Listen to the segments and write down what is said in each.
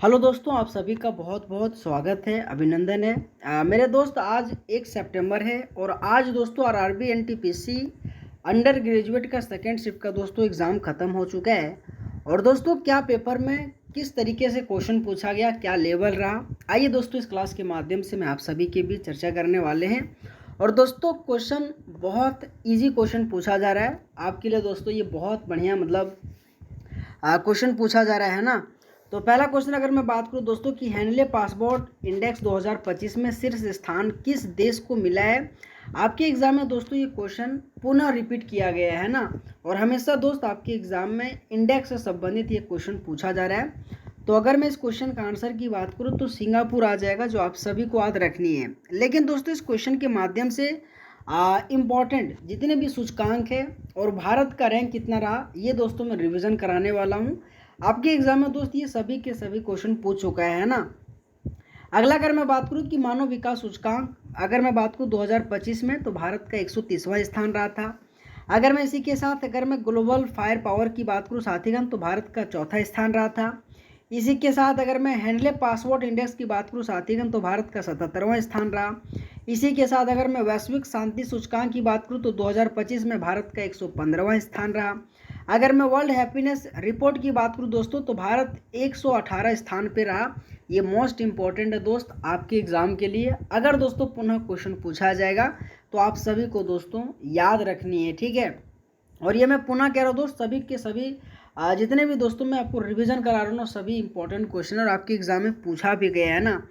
Hello दोस्तों, आप सभी का बहुत बहुत स्वागत है, अभिनंदन है। मेरे दोस्त, आज 1 सितंबर है और आज दोस्तों आरआरबी एनटीपीसी अंडर ग्रेजुएट का सेकेंड शिफ्ट का दोस्तों एग्ज़ाम ख़त्म हो चुका है। और दोस्तों क्या पेपर में किस तरीके से क्वेश्चन पूछा गया, क्या लेवल रहा, आइए दोस्तों इस क्लास के माध्यम से मैं आप सभी के बीच चर्चा करने वाले हैं। और दोस्तों क्वेश्चन बहुत ईजी क्वेश्चन पूछा जा रहा है आपके लिए दोस्तों, ये बहुत बढ़िया क्वेश्चन पूछा जा रहा है ना। तो पहला क्वेश्चन अगर मैं बात करूं दोस्तों कि हेनले पासपोर्ट इंडेक्स 2025 में शीर्ष स्थान किस देश को मिला है। आपके एग्जाम में दोस्तों ये क्वेश्चन पुनः रिपीट किया गया है ना। और हमेशा दोस्त आपके एग्जाम में इंडेक्स से संबंधित ये क्वेश्चन पूछा जा रहा है। तो अगर मैं इस क्वेश्चन का आंसर की बात करूं तो सिंगापुर आ जाएगा, जो आप सभी को याद रखनी है। लेकिन दोस्तों इस क्वेश्चन के माध्यम से इम्पॉर्टेंट जितने भी सूचकांक है और भारत का रैंक कितना रहा, ये दोस्तों मैं रिवीजन कराने वाला हूँ आपके एग्जाम में। दोस्त ये सभी के सभी क्वेश्चन पूछ चुका है ना। अगला अगर मैं बात करूं कि मानव विकास सूचकांक, अगर मैं बात करूं 2025 में तो भारत का 130वां स्थान रहा था। अगर मैं इसी के साथ अगर मैं ग्लोबल फायर पावर की बात करूं साथीगण तो भारत का चौथा स्थान रहा था। इसी के साथ अगर मैं हैंडले पासपोर्ट इंडेक्स की बात करूं साथीगण तो भारत का 77वां स्थान रहा। इसी के साथ अगर मैं वैश्विक शांति सूचकांक की बात करूं तो 2025 में भारत का 115वां स्थान रहा। अगर मैं वर्ल्ड हैप्पीनेस रिपोर्ट की बात करूं दोस्तों तो भारत 118 स्थान पे रहा। ये मोस्ट इंपॉर्टेंट है दोस्त आपके एग्जाम के लिए। अगर दोस्तों पुनः क्वेश्चन पूछा जाएगा तो आप सभी को दोस्तों याद रखनी है, ठीक है। और ये मैं पुनः कह रहा हूँ दोस्त, सभी के सभी जितने भी दोस्तों मैं आपको रिवीजन करा रहा हूँ सभी इंपॉर्टेंट क्वेश्चन और आपके एग्जाम में पूछा भी गया है ना।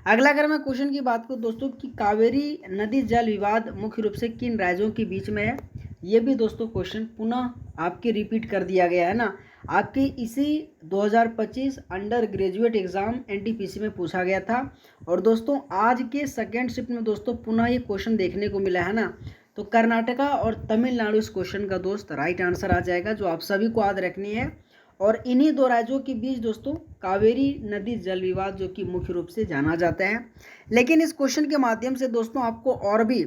अगला अगर मैं क्वेश्चन की बात करूँ दोस्तों कि कावेरी नदी जल विवाद मुख्य रूप से किन राज्यों के बीच में है, ये भी दोस्तों क्वेश्चन पुनः आपके रिपीट कर दिया गया है ना। आपके इसी 2025 अंडर ग्रेजुएट एग्जाम एनटीपीसी में पूछा गया था। और दोस्तों आज के सेकेंड शिफ्ट में दोस्तों पुनः ये क्वेश्चन देखने को मिला है ना। तो कर्नाटका और तमिलनाडु इस क्वेश्चन का दोस्त राइट आंसर आ जाएगा, जो आप सभी को याद रखनी है। और इन्हीं दो राज्यों के बीच दोस्तों कावेरी नदी जल विवाद जो कि मुख्य रूप से जाना जाता है। लेकिन इस क्वेश्चन के माध्यम से दोस्तों आपको और भी,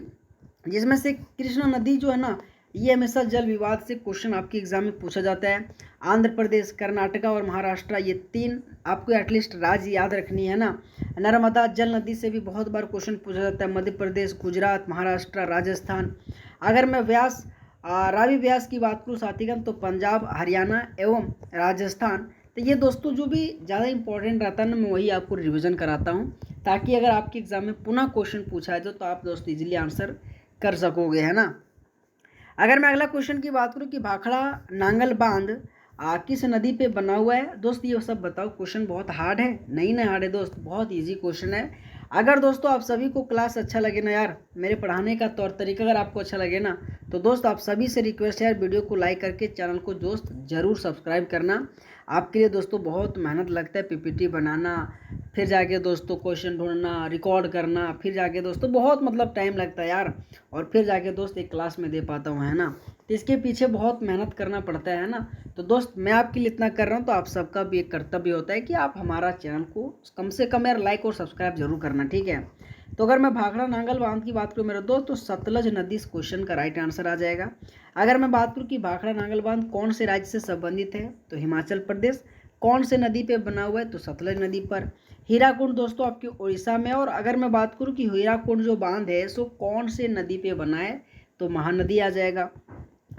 जिसमें से कृष्णा नदी जो है ना, ये हमेशा जल विवाद से क्वेश्चन आपके एग्जाम में पूछा जाता है। आंध्र प्रदेश, कर्नाटका और महाराष्ट्र, ये तीन आपको एटलीस्ट राज्य याद रखनी है ना। नर्मदा जल नदी से भी बहुत बार क्वेश्चन पूछा जाता है, मध्य प्रदेश, गुजरात, महाराष्ट्र, राजस्थान। अगर मैं रावी व्यास की बात करूँ साथीगण तो पंजाब, हरियाणा एवं राजस्थान। तो ये दोस्तों जो भी ज़्यादा इंपॉर्टेंट रहता है ना, मैं वही आपको रिविज़न कराता हूँ, ताकि अगर आपके एग्जाम में पुनः क्वेश्चन पूछा जाए तो आप दोस्त इजीली आंसर कर सकोगे, है ना। अगर मैं अगला क्वेश्चन की बात करूं कि भाखड़ा नांगल बांध किस नदी पे बना हुआ है, दोस्त ये सब बताओ। क्वेश्चन बहुत हार्ड है? नहीं ना हार्ड है दोस्त, बहुत इजी क्वेश्चन है। अगर दोस्तों आप सभी को क्लास अच्छा लगे ना यार, मेरे पढ़ाने का तौर तरीका अगर आपको अच्छा लगे ना, तो दोस्त आप सभी से रिक्वेस्ट है यार, वीडियो को लाइक करके चैनल को दोस्त ज़रूर सब्सक्राइब करना। आपके लिए दोस्तों बहुत मेहनत लगता है पीपीटी बनाना, फिर जाके दोस्तों क्वेश्चन ढूंढना, रिकॉर्ड करना, फिर जाके दोस्तों बहुत टाइम लगता है यार। और फिर जाके दोस्त एक क्लास में दे पाता हूँ, है ना। तो इसके पीछे बहुत मेहनत करना पड़ता है ना। तो दोस्त मैं आपके लिए इतना कर रहा हूँ, तो आप सबका भी एक कर्तव्य होता है कि आप हमारा चैनल को कम से कम यार लाइक और सब्सक्राइब जरूर करना, ठीक है। तो अगर मैं भाखड़ा नांगल बांध की बात करूँ मेरे दोस्त, तो सतलज नदी इस क्वेश्चन का राइट आंसर आ जाएगा। अगर मैं बात करूँ कि भाखड़ा नांगल बांध कौन से राज्य से संबंधित है, तो हिमाचल प्रदेश। कौन से नदी पे बना हुआ है, तो सतलज नदी पर। हीराकुंड दोस्तों आपके उड़ीसा में। और अगर मैं बात करूँ कि हीराकुंड जो बांध है सो कौन से नदी पे बना है, तो महानदी आ जाएगा।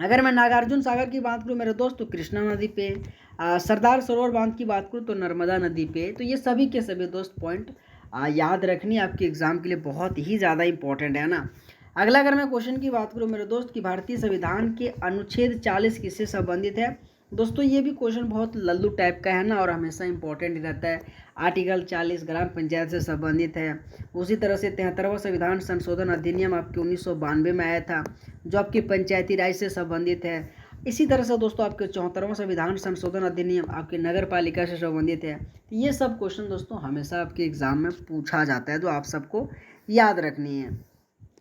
अगर मैं नागार्जुन सागर की बात करूँ मेरे दोस्त, तो कृष्णा नदी पे। सरदार सरोवर बांध की बात करूँ तो नर्मदा नदी पे। तो ये सभी के सभी दोस्त पॉइंट याद रखनी आपके एग्जाम के लिए बहुत ही ज़्यादा इंपॉर्टेंट है ना। अगला अगर मैं क्वेश्चन की बात करूँ मेरे दोस्त कि भारतीय संविधान के अनुच्छेद 40 किससे संबंधित है, दोस्तों ये भी क्वेश्चन बहुत लल्लू टाइप का है ना, और हमेशा इंपॉर्टेंट रहता है। आर्टिकल 40 ग्राम पंचायत से संबंधित है। उसी तरह से 73वां संविधान संशोधन अधिनियम आपके 1992 में आया था, जो आपकी पंचायती राज से संबंधित है। इसी तरह से दोस्तों आपके 74वां संविधान संशोधन अधिनियम आपके नगर पालिका से संबंधित है। तो ये सब क्वेश्चन दोस्तों हमेशा आपके एग्जाम में पूछा जाता है, जो आप सबको याद रखनी है।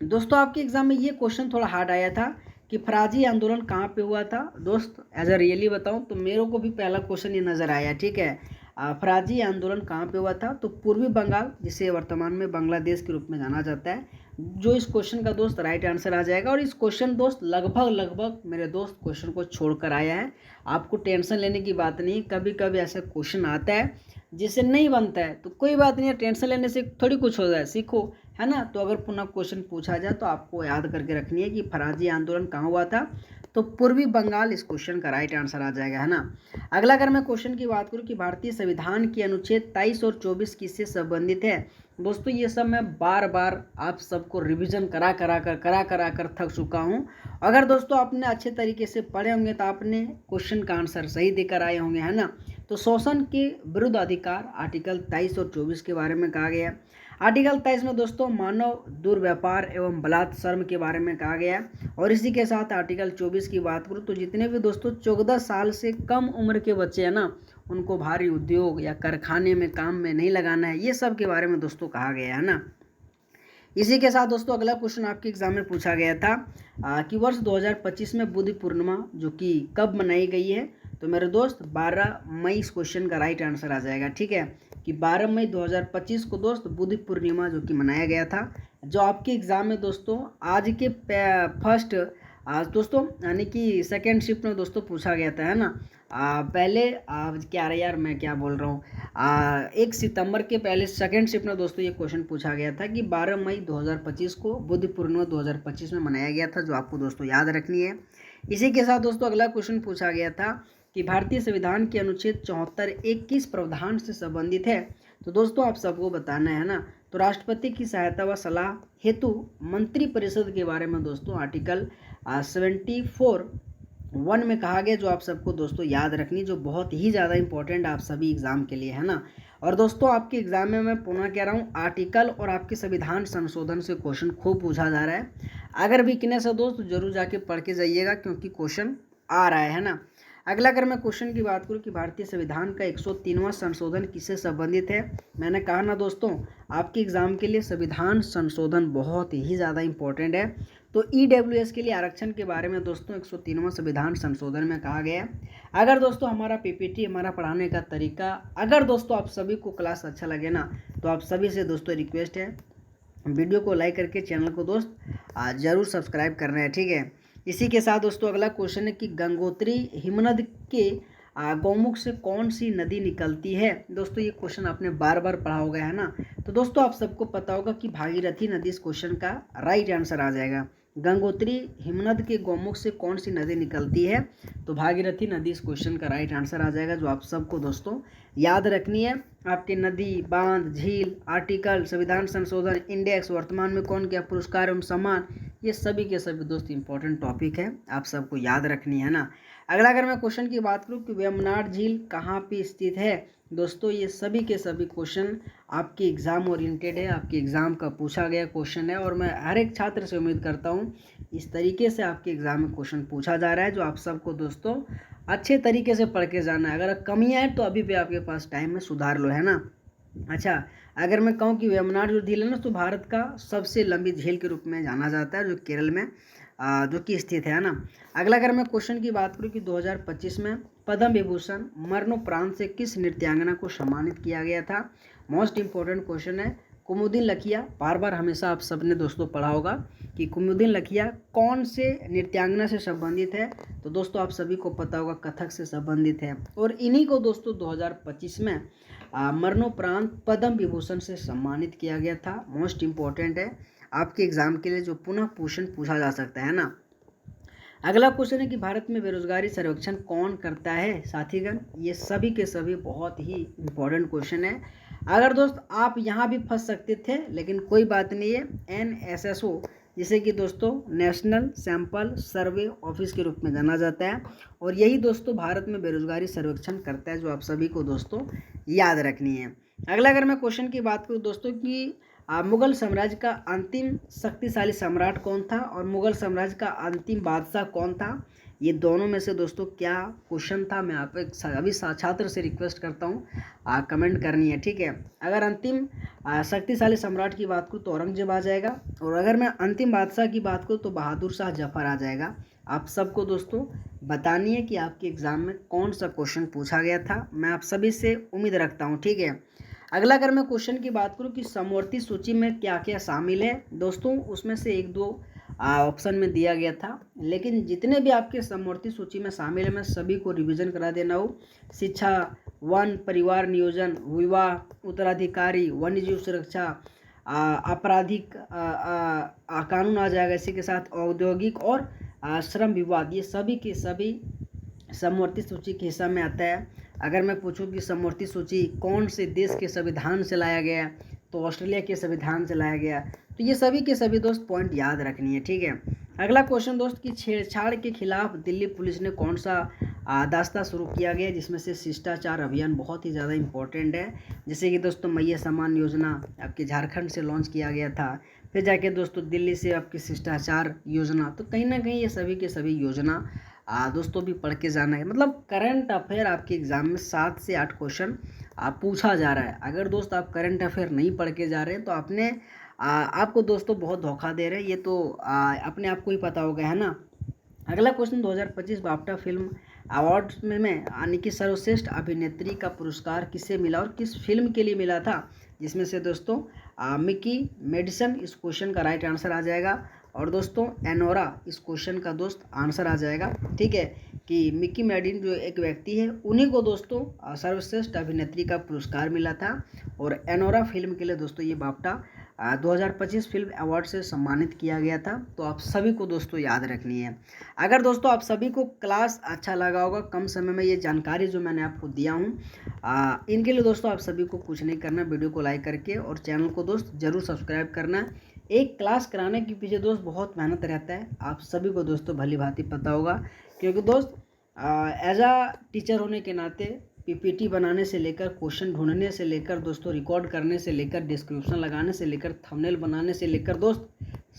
दोस्तों आपके एग्जाम में ये क्वेश्चन थोड़ा हार्ड आया था कि फराजी आंदोलन कहाँ पे हुआ था। दोस्त एज अ रियली बताऊँ तो मेरे को भी पहला क्वेश्चन ये नज़र आया, ठीक है। फराजी आंदोलन कहाँ पे हुआ था, तो पूर्वी बंगाल, जिसे वर्तमान में बांग्लादेश के रूप में जाना जाता है। जो इस क्वेश्चन का दोस्त राइट आंसर आ जाएगा। और इस क्वेश्चन दोस्त लगभग मेरे दोस्त क्वेश्चन को छोड़ कर आया है। आपको टेंशन लेने की बात नहीं, कभी कभी ऐसा क्वेश्चन आता है जिससे नहीं बनता है तो कोई बात नहीं है, टेंशन लेने से थोड़ी कुछ हो जाए, सीखो, है ना। तो अगर पुनः क्वेश्चन पूछा जाए तो आपको याद करके रखनी है कि फराजी आंदोलन कहाँ हुआ था, तो पूर्वी बंगाल इस क्वेश्चन का राइट आंसर आ जाएगा, है ना। अगला अगर मैं क्वेश्चन की बात करूँ कि भारतीय संविधान के अनुच्छेद 23 और 24 किससे संबंधित है, दोस्तों ये सब मैं बार बार आप सबको रिवीजन करा करा कर थक चुका हूँ। अगर दोस्तों आपने अच्छे तरीके से पढ़े होंगे तो आपने क्वेश्चन का आंसर सही देकर आए होंगे, है ना। तो शोषण के विरुद्ध अधिकार आर्टिकल 23 और 24 के बारे में कहा गया है। आर्टिकल 23 में दोस्तों मानव दुर्व्यापार एवं बलात्कार के बारे में कहा गया है। और इसी के साथ आर्टिकल 24 की बात करूँ तो जितने भी दोस्तों 14 साल से कम उम्र के बच्चे हैं ना, उनको भारी उद्योग या कारखाने में काम में नहीं लगाना है, ये सब के बारे में दोस्तों कहा गया है ना। इसी के साथ दोस्तों अगला क्वेश्चन आपके एग्जाम में पूछा गया था कि वर्ष 2025 में बुद्ध पूर्णिमा जो कि कब मनाई गई है, तो मेरे दोस्त 12 मई इस क्वेश्चन का राइट आंसर आ जाएगा, ठीक है। कि 12 मई 2025 को दोस्त बुद्ध पूर्णिमा जो कि मनाया गया था। जो आपके एग्जाम में दोस्तों आज के फर्स्ट आज दोस्तों यानी कि सेकेंड शिफ्ट में दोस्तों पूछा गया था, है ना। पहले क्या रहा यार, मैं क्या बोल रहा हूँ, 1 सितंबर के पहले सेकेंड शिफ्ट में दोस्तों ये क्वेश्चन पूछा गया था कि 12 मई 2025 को बुद्ध पूर्णिमा 2025 में मनाया गया था, जो आपको दोस्तों याद रखनी है। इसी के साथ दोस्तों अगला क्वेश्चन पूछा गया था कि भारतीय संविधान के अनुच्छेद 74(1) किस प्रावधान से संबंधित है, तो दोस्तों आप सबको बताना है ना। तो राष्ट्रपति की सहायता व सलाह हेतु मंत्रिपरिषद के बारे में दोस्तों आर्टिकल 74(1) में कहा गया, जो आप सबको दोस्तों याद रखनी, जो बहुत ही ज़्यादा इंपॉर्टेंट आप सभी एग्जाम के लिए, है ना। और दोस्तों आपके एग्जाम में मैं पुनः कह रहा हूँ आर्टिकल और आपके संविधान संशोधन से क्वेश्चन खूब पूछा जा रहा है। अगर वीकनेस है दोस्त जरूर जाके पढ़ के जाइएगा, क्योंकि क्वेश्चन आ रहा है ना। अगला अगर मैं क्वेश्चन की बात करूं कि भारतीय संविधान का 103वां संशोधन किससे संबंधित है, मैंने कहा ना दोस्तों आपके एग्जाम के लिए संविधान संशोधन बहुत ही ज़्यादा इंपॉर्टेंट है। तो ईडब्ल्यूएस के लिए आरक्षण के बारे में दोस्तों 103वां संविधान संशोधन में कहा गया है। अगर दोस्तों हमारा पीपीटी हमारा पढ़ाने का तरीका अगर दोस्तों आप सभी को क्लास अच्छा लगे ना, तो आप सभी से दोस्तों रिक्वेस्ट है वीडियो को लाइक करके चैनल को दोस्त ज़रूर सब्सक्राइब करना है, ठीक है। इसी के साथ दोस्तों अगला क्वेश्चन है कि गंगोत्री हिमनद के गौमुख से कौन सी नदी निकलती है, दोस्तों ये क्वेश्चन आपने बार बार पढ़ा होगा, है ना। तो दोस्तों आप सबको पता होगा कि भागीरथी नदी इस क्वेश्चन का राइट आंसर आ जाएगा। गंगोत्री हिमनद के गौमुख से कौन सी नदी निकलती है, तो भागीरथी नदी इस क्वेश्चन का राइट आंसर आ जाएगा, जो आप सबको दोस्तों याद रखनी है। आपके नदी, बांध, झील, आर्टिकल, संविधान संशोधन, इंडेक्स, वर्तमान में कौन क्या पुरस्कार एवं सम्मान, ये सभी के सभी दोस्त इंपॉर्टेंट टॉपिक है, आप सबको याद रखनी है ना। अगला अगर मैं क्वेश्चन की बात करूँ कि वेम्बनाड झील कहाँ पे स्थित है, दोस्तों ये सभी के सभी क्वेश्चन आपके एग्ज़ाम ओरिएंटेड है, आपके एग्ज़ाम का पूछा गया क्वेश्चन है। और मैं हर एक छात्र से उम्मीद करता हूँ इस तरीके से आपके एग्ज़ाम में क्वेश्चन पूछा जा रहा है, जो आप सबको दोस्तों अच्छे तरीके से पढ़ के जाना है। अगर कमियाँ हैं तो अभी भी आपके पास टाइम है, सुधार लो, है ना। अच्छा, अगर मैं कहूँ कि वेम्बनाड जो झील है ना, तो भारत का सबसे लंबी झील के रूप में जाना जाता है, जो केरल में जो कि स्थित है ना। अगला अगर मैं क्वेश्चन की बात करूँ कि 2025 में पद्म विभूषण मरणोपरांत से किस नृत्यांगना को सम्मानित किया गया था, मोस्ट इम्पोर्टेंट क्वेश्चन है। कुमुदिन लखिया, बार बार हमेशा आप सबने दोस्तों पढ़ा होगा कि कुमुदिन लखिया कौन से नृत्यांगना से संबंधित है, तो दोस्तों आप सभी को पता होगा कथक से संबंधित है। और इन्हीं को दोस्तों 2025 में मरणोपरांत पद्म विभूषण से सम्मानित किया गया था। मोस्ट इम्पोर्टेंट है आपके एग्जाम के लिए, जो पुनः क्वेश्चन पूछा जा सकता है ना। अगला क्वेश्चन है कि भारत में बेरोजगारी सर्वेक्षण कौन करता है, साथीगण ये सभी के सभी बहुत ही इंपॉर्टेंट क्वेश्चन है। अगर दोस्त आप यहाँ भी फंस सकते थे, लेकिन कोई बात नहीं है, NSSO जिसे कि दोस्तों नेशनल सैंपल सर्वे ऑफिस के रूप में जाना जाता है, और यही दोस्तों भारत में बेरोजगारी सर्वेक्षण करता है, जो आप सभी को दोस्तों याद रखनी है। अगला अगर मैं क्वेश्चन की बात करूँ दोस्तों कि मुगल साम्राज्य का अंतिम शक्तिशाली सम्राट कौन था और मुगल साम्राज्य का अंतिम बादशाह कौन था, ये दोनों में से दोस्तों क्या क्वेश्चन था, मैं आप अभी छात्र से रिक्वेस्ट करता हूँ कमेंट करनी है, ठीक है। अगर अंतिम शक्तिशाली सम्राट की बात करूँ तो औरंगजेब आ जाएगा, और अगर मैं अंतिम बादशाह की बात करूँ तो बहादुर शाह जफर आ जाएगा। आप सबको दोस्तों बतानी है कि आपके एग्ज़ाम में कौन सा क्वेश्चन पूछा गया था, मैं आप सभी से उम्मीद रखता हूँ, ठीक है। अगला अगर मैं क्वेश्चन की बात करूं कि समवर्ती सूची में क्या क्या शामिल है, दोस्तों उसमें से एक दो ऑप्शन में दिया गया था। लेकिन जितने भी आपके समवर्ती सूची में शामिल है मैं सभी को रिवीजन करा देना हो। शिक्षा, वन परिवार नियोजन, विवाह, उत्तराधिकारी, वन्यजीव सुरक्षा, आपराधिक कानून आ जाएगा इसी के साथ, औद्योगिक और श्रम विवाद, ये सभी के सभी समवर्ती सूची के हिस्सा में आता है। अगर मैं पूछूं कि समवर्ती सूची कौन से देश के संविधान से लाया गया, तो ऑस्ट्रेलिया के संविधान से लाया गया। तो ये सभी के सभी दोस्त पॉइंट याद रखनी है, ठीक है। अगला क्वेश्चन दोस्त कि छेड़छाड़ के खिलाफ दिल्ली पुलिस ने कौन सा दास्ता शुरू किया गया, जिसमें से शिष्टाचार अभियान बहुत ही ज़्यादा इंपॉर्टेंट है। जैसे कि दोस्तों मैया सम्मान योजना आपके झारखंड से लॉन्च किया गया था, फिर जाके दोस्तों दिल्ली से आपकी शिष्टाचार योजना। तो कहीं ना कहीं ये सभी के सभी योजना दोस्तों भी पढ़ के जाना है। मतलब करंट अफेयर आपके एग्जाम में 7 से 8 क्वेश्चन पूछा जा रहा है। अगर दोस्त आप करंट अफेयर नहीं पढ़ के जा रहे हैं तो आपने आपको दोस्तों बहुत धोखा दे रहे हैं, ये तो अपने आप को ही पता होगा, है ना। अगला क्वेश्चन 2025 बाफ्टा फिल्म अवार्ड्स में यानी कि सर्वश्रेष्ठ अभिनेत्री का पुरस्कार किसे मिला और किस फिल्म के लिए मिला था, जिसमें से दोस्तों मिकी मेडिसन इस क्वेश्चन का राइट आंसर आ जाएगा। और दोस्तों एनोरा इस क्वेश्चन का दोस्त आंसर आ जाएगा, ठीक है, कि मिकी मेडिन जो एक व्यक्ति है उन्हीं को दोस्तों सर्वश्रेष्ठ अभिनेत्री का पुरस्कार मिला था। और एनोरा फिल्म के लिए दोस्तों ये बाफ्टा 2025 फिल्म अवार्ड से सम्मानित किया गया था। तो आप सभी को दोस्तों याद रखनी है। अगर दोस्तों आप सभी को क्लास अच्छा लगा होगा, कम समय में ये जानकारी जो मैंने आपको दिया हूँ इनके लिए दोस्तों आप सभी को कुछ नहीं करना, वीडियो को लाइक करके और चैनल को दोस्त जरूर सब्सक्राइब करना। एक क्लास कराने के पीछे दोस्त बहुत मेहनत रहता है, आप सभी को दोस्तों भली भांति पता होगा। क्योंकि दोस्त एज अ टीचर होने के नाते पीपीटी बनाने से लेकर, क्वेश्चन ढूंढने से लेकर, दोस्तों रिकॉर्ड करने से लेकर, डिस्क्रिप्शन लगाने से लेकर, थंबनेल बनाने से लेकर दोस्त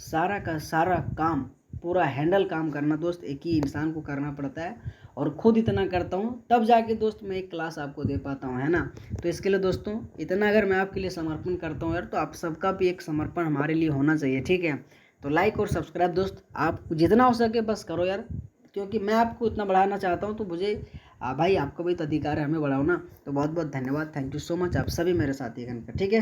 सारा का सारा काम, पूरा हैंडल काम करना दोस्त एक ही इंसान को करना पड़ता है। और खुद इतना करता हूँ तब जाके दोस्त मैं एक क्लास आपको दे पाता हूँ, है ना। तो इसके लिए दोस्तों इतना अगर मैं आपके लिए समर्पण करता हूँ यार, तो आप सबका भी एक समर्पण हमारे लिए होना चाहिए, ठीक है। तो लाइक और सब्सक्राइब दोस्त आप जितना हो सके बस करो यार, क्योंकि मैं आपको इतना बढ़ाना चाहता हूँ। तो मुझे भाई आपका भी तो अधिकार है, हमें बढ़ाओ ना। तो बहुत बहुत धन्यवाद, थैंक यू सो मच आप सभी मेरे साथी गण का, ठीक है।